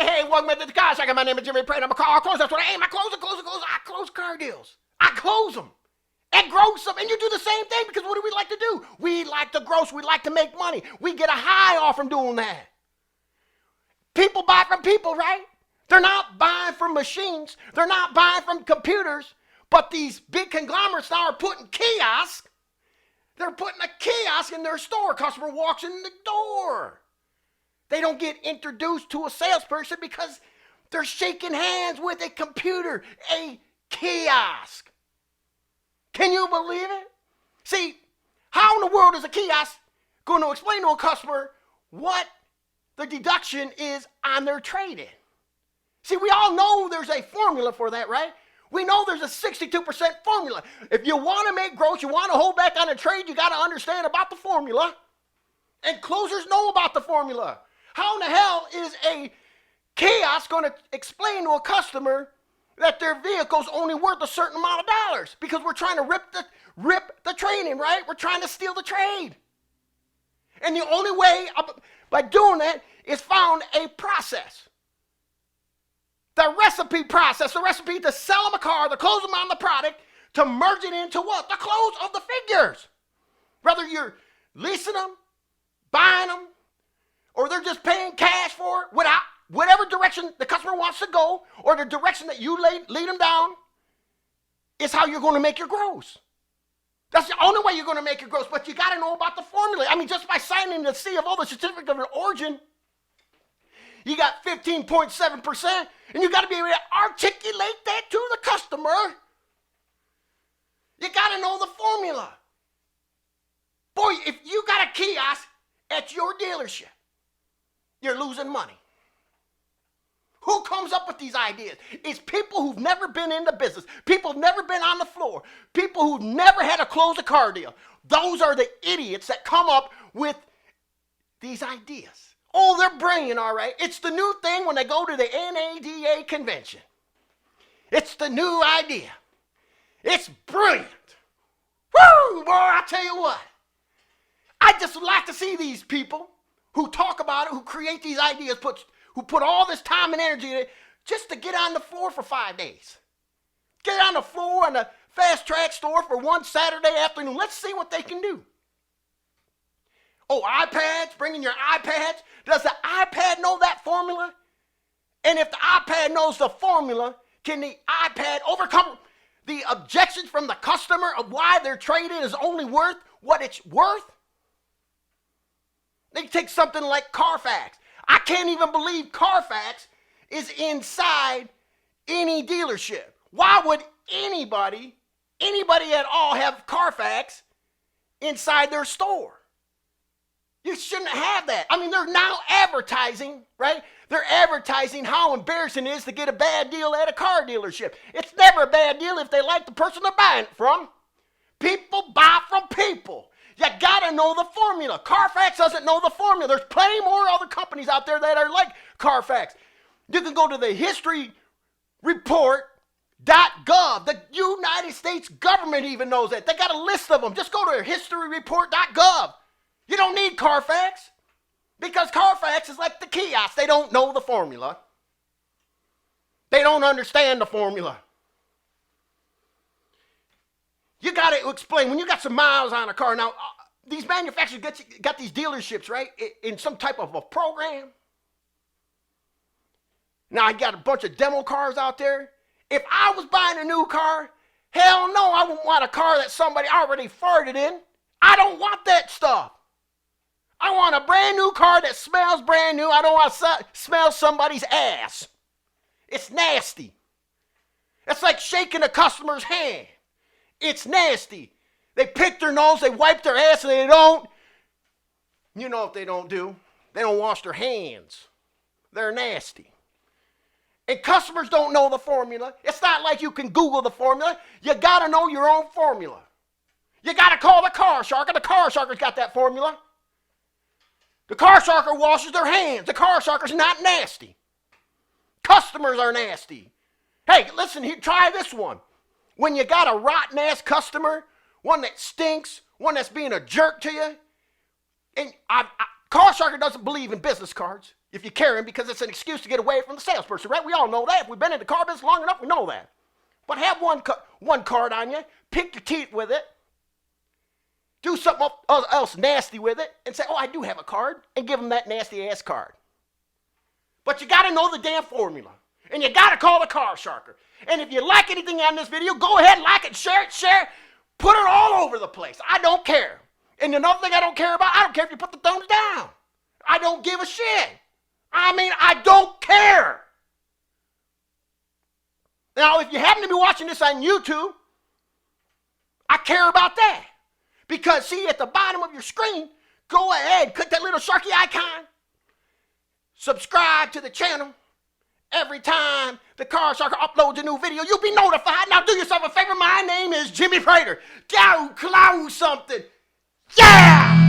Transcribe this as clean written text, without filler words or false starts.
hey, welcome to the car shark. My name is Jimmy Prater. I'm a car closer. That's what I aim. I close car deals. I close them. And grow some. And you do the same thing because what do we like to do? We like to gross. We like to make money. We get a high off from doing that. People buy from people, right? They're not buying from machines. They're not buying from computers. But these big conglomerates now are putting kiosks. They're putting a kiosk in their store. Customer walks in the door. They don't get introduced to a salesperson because they're shaking hands with a computer, a kiosk. Can you believe it? See, how in the world is a kiosk going to explain to a customer what the deduction is on their trade-in? See, we all know there's a formula for that, right? We know there's a 62% formula. If you want to make gross, you want to hold back on a trade, you got to understand about the formula. And closers know about the formula. How in the hell is a kiosk going to explain to a customer that their vehicle's only worth a certain amount of dollars? Because we're trying to rip the trade in, right? We're trying to steal the trade. And the only way by doing that is found a process. The recipe process, the recipe to sell them a car, to close them on the product, to merge it into what? The close of the figures. Whether you're leasing them, buying them, or they're just paying cash for it, without whatever direction the customer wants to go, or the direction that you lead them down, is how you're going to make your gross. That's the only way you're going to make your gross, but you got to know about the formula. I mean, just by signing the CFO, the certificate of origin, you got 15.7%, and you got to be able to articulate that to the customer. You got to know the formula. Boy, if you got a kiosk at your dealership, you're losing money. Who comes up with these ideas? It's people who've never been in the business. People who've never been on the floor. People who've never had to close a car deal. Those are the idiots that come up with these ideas. Oh, they're brilliant, all right. It's the new thing when they go to the NADA convention. It's the new idea. It's brilliant. Woo, boy, I tell you what. I just would like to see these people who talk about it, who create these ideas, who put all this time and energy in it just to get on the floor for 5 days. Get on the floor in the fast track store for one Saturday afternoon. Let's see what they can do. Oh, iPads, bring in your iPads. Does the iPad know that formula? And if the iPad knows the formula, can the iPad overcome the objections from the customer of why their trade-in is only worth what it's worth? They take something like Carfax. I can't even believe Carfax is inside any dealership. Why would anybody at all have Carfax inside their store? You shouldn't have that. I mean, they're now advertising, right? They're advertising how embarrassing it is to get a bad deal at a car dealership. It's never a bad deal if they like the person they're buying it from. People buy from people. You gotta know the formula. Carfax doesn't know the formula. There's plenty more other companies out there that are like Carfax. You can go to the historyreport.gov. The United States government even knows that. They got a list of them. Just go to historyreport.gov. You don't need Carfax because Carfax is like the kiosk. They don't know the formula. They don't understand the formula. You got to explain, when you got some miles on a car, now these manufacturers got these dealerships, right, in some type of a program. Now I got a bunch of demo cars out there. If I was buying a new car, hell no, I wouldn't want a car that somebody already farted in. I don't want that stuff. I want a brand new car that smells brand new. I don't want to smell somebody's ass. It's nasty. It's like shaking a customer's hand. It's nasty. They pick their nose, they wipe their ass, and they don't. You know what they don't do? They don't wash their hands. They're nasty. And customers don't know the formula. It's not like you can Google the formula. You got to know your own formula. You got to call the car sharker. The car sharker's got that formula. The car sharker washes their hands. The car sharker's not nasty. Customers are nasty. Hey, listen, try this one. When you got a rotten-ass customer, one that stinks, one that's being a jerk to you, and car sharker doesn't believe in business cards. if you carry them, because it's an excuse to get away from the salesperson, right? We all know that. If we've been in the car business long enough, we know that. But have one card on you, pick your teeth with it, do something else nasty with it, and say, oh, I do have a card, and give them that nasty-ass card. But you got to know the damn formula, and you got to call the car sharker. And if you like anything on this video, go ahead, like it, share it, put it all over the place. I don't care. And another thing I don't care about, I don't care if you put the thumbs down. I don't give a shit. I mean, I don't care. Now, if you happen to be watching this on YouTube, I care about that. Because, see, at the bottom of your screen, go ahead, click that little sharky icon, subscribe to the channel. Every time the Car Sharker uploads a new video, you'll be notified. Now, do yourself a favor. My name is Jimmy Prater. Go close something. Yeah!